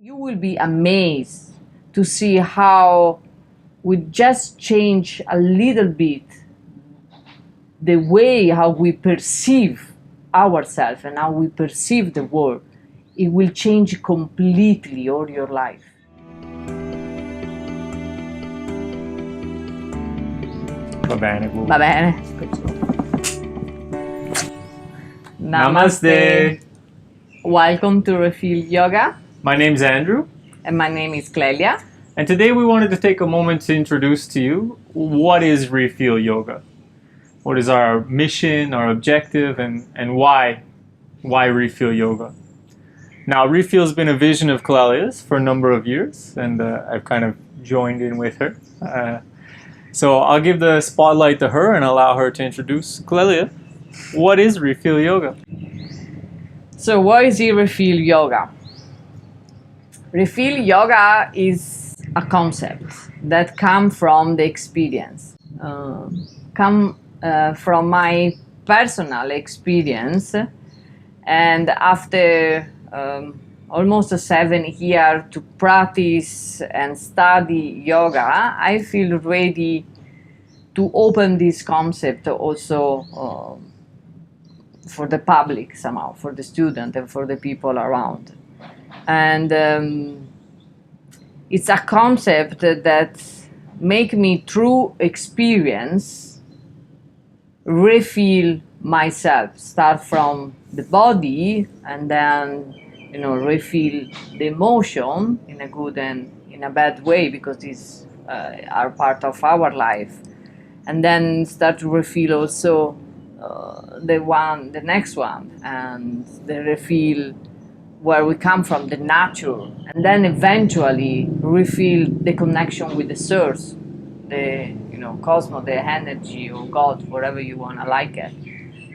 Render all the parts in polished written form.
You will be amazed to see how we just change a little bit the way how we perceive ourselves and how we perceive the world. It will change completely all your life. Va bene. Va bene. Namaste. Welcome to Refeel Yoga. My name's Andrew. And my name is Clelia. And today we wanted to take a moment to introduce to you what is Refeel Yoga. What is our mission, our objective, and why Refeel Yoga? Now, Refeel has been a vision of Clelia's for a number of years, and I've kind of joined in with her. So I'll give the spotlight to her and allow her to introduce Clelia. What is Refeel Yoga? So what is Refeel Yoga? Refeel Yoga is a concept that comes from the experience, from my personal experience, and after almost 7 years to practice and study yoga, I feel ready to open this concept also for the public somehow, for the student and for the people around. And it's a concept that make me through experience refeel myself, start from the body and then refeel the emotion in a good and in a bad way, because these are part of our life, and then start to refeel also the next one, and the refeel where we come from, the nature, and then eventually refeel the connection with the source, the cosmos, the energy, or God, whatever you want to like it.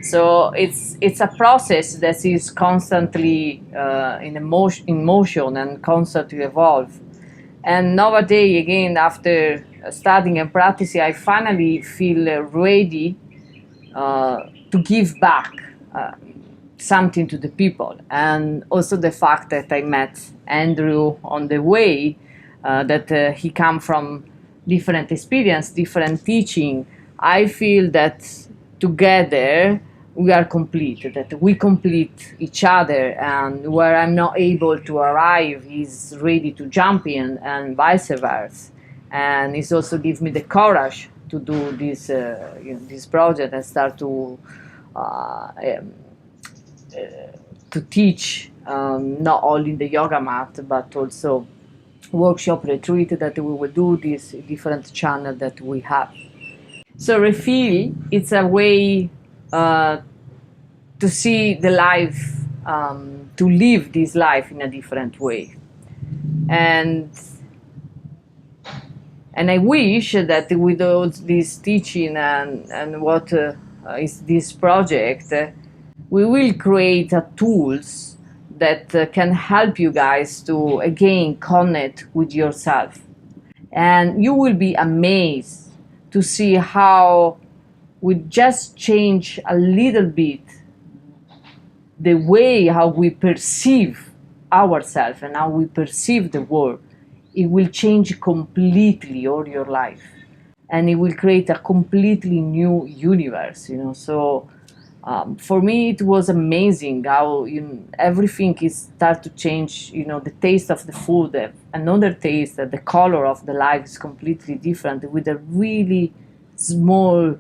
So it's a process that is constantly in motion and constantly evolve. And nowadays, again, after studying and practicing, I finally feel ready to give back something to the people. And also the fact that I met Andrew on the way, that he come from different experience, different teaching. I feel that together we are complete, that we complete each other, and where I'm not able to arrive, he's ready to jump in, and vice versa. And it also gives me the courage to do this project and start to teach, not only in the yoga mat, but also workshop, retreat that we will do, this different channel that we have. So Refeel, it's a way to see the life, to live this life in a different way. And I wish that with all this teaching and what is this project, we will create tools that can help you guys to again connect with yourself. And you will be amazed to see how we just change a little bit the way how we perceive ourselves and how we perceive the world. It will change completely all your life, and it will create a completely new universe. So for me it was amazing how everything is start to change. The taste of the food, another taste, the color of the life is completely different, with a really small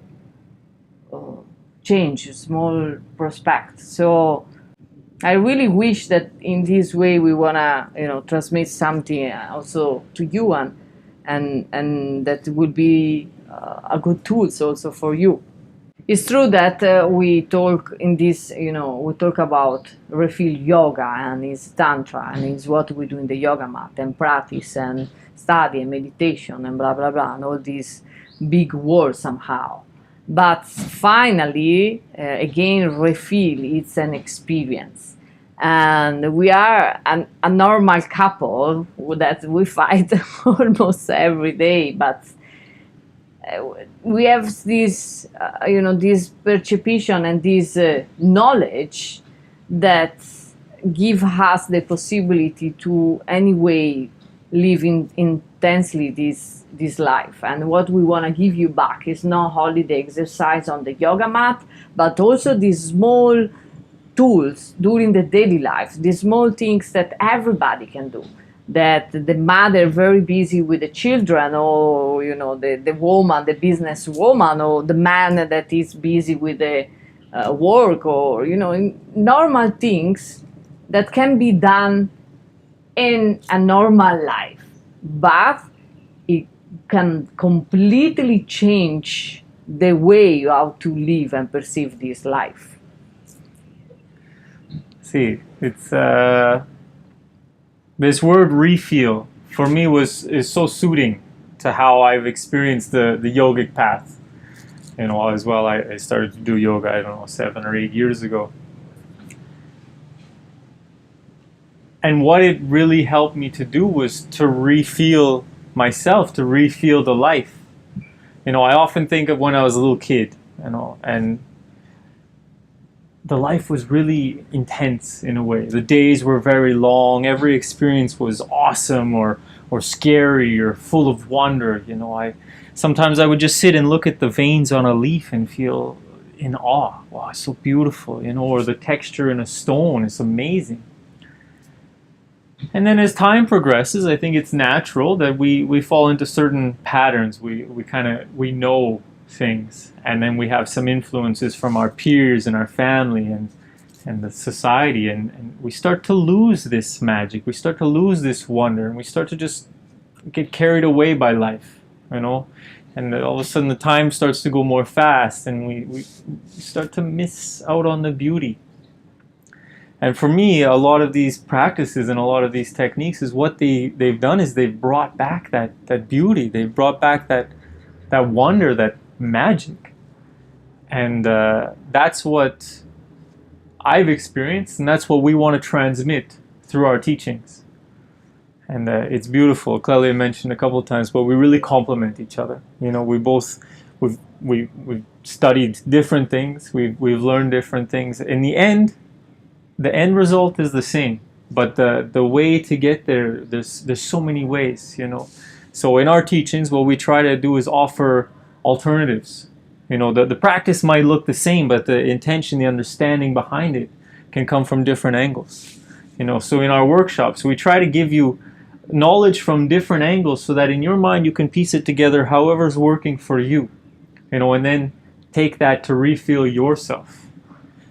change, small prospect. So I really wish that in this way we wanna transmit something also to you, and that would be a good tools also for you. It's true that we talk in this, we talk about Refeel Yoga, and it's Tantra, and it's what we do in the yoga mat, and practice, and study, and meditation, and blah, blah, blah, and all these big words somehow. But finally, again, Refeel, it's an experience. And we are a normal couple that we fight almost every day, but we have this, this perception and this knowledge that give us the possibility to anyway live intensely this life. And what we want to give you back is not only the exercise on the yoga mat, but also these small tools during the daily life, these small things that everybody can do, that the mother very busy with the children, or the woman, the business woman, or the man that is busy with the work, or normal things that can be done in a normal life, but it can completely change the way how to live and perceive this life. See, it's this word "refeel" for me is so suiting to how I've experienced the yogic path. As well, I started to do yoga, I don't know, 7 or 8 years ago. And what it really helped me to do was to refeel myself, to refeel the life. I often think of when I was a little kid, and the life was really intense in a way. The days were very long. Every experience was awesome or scary or full of wonder. Sometimes I would just sit and look at the veins on a leaf and feel in awe. Wow, it's so beautiful, or the texture in a stone is amazing. And then as time progresses, I think it's natural that we fall into certain patterns. We know things, and then we have some influences from our peers and our family and the society, and we start to lose this magic, we start to lose this wonder, and we start to just get carried away by life, and all of a sudden the time starts to go more fast, and we start to miss out on the beauty. And for me, a lot of these practices and a lot of these techniques is what they've done is they've brought back that beauty, they've brought back that wonder, that magic. And that's what I've experienced, and that's what we want to transmit through our teachings. And it's beautiful. Clelia mentioned a couple of times, but we really complement each other. We've studied different things, we've learned different things. In the end result is the same, but the way to get there, there's so many ways. So in our teachings, what we try to do is offer alternatives. The practice might look the same, but the intention, the understanding behind it can come from different angles. So in our workshops, we try to give you knowledge from different angles so that in your mind you can piece it together however's working for you. And then take that to refeel yourself.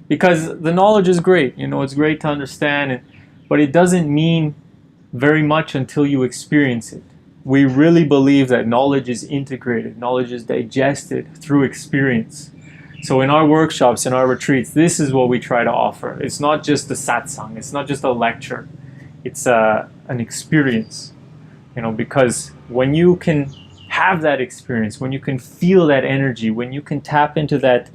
Because the knowledge is great, it's great to understand, but it doesn't mean very much until you experience it. We really believe that knowledge is integrated, knowledge is digested through experience. So in our workshops, in our retreats, this is what we try to offer. It's not just a satsang, it's not just a lecture, it's an experience. Because when you can have that experience, when you can feel that energy, when you can tap into that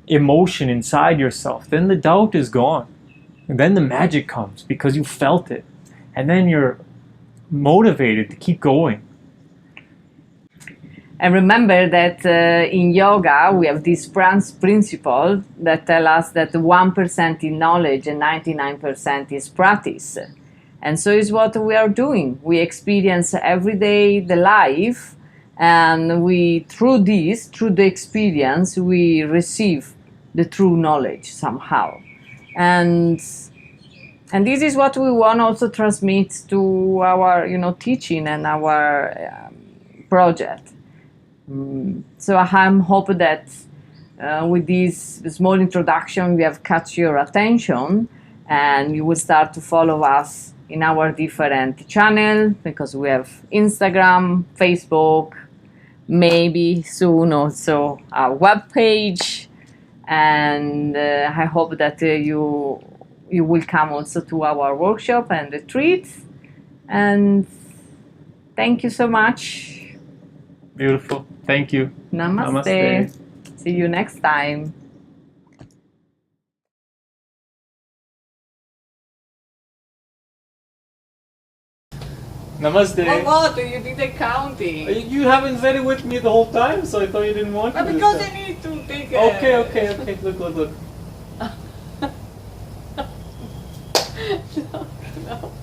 emotion inside yourself, then the doubt is gone. And then the magic comes because you felt it. And then you're motivated to keep going. And remember that in yoga we have this principle that tell us that 1% is knowledge and 99% is practice. And so is what we are doing. We experience every day the life, and through the experience, we receive the true knowledge somehow. And this is what we want also transmit to our teaching and our project. So I'm hoping that with this small introduction we have caught your attention, and you will start to follow us in our different channels, because we have Instagram, Facebook, maybe soon also a web page. And I hope that you will come also to our workshop and retreats. And thank you so much. Beautiful. Thank you. Namaste. Namaste. See you next time. Namaste. Oh, what? You did the counting. You haven't said it with me the whole time, so I thought you didn't want to. But because I need to take Okay. Look. know.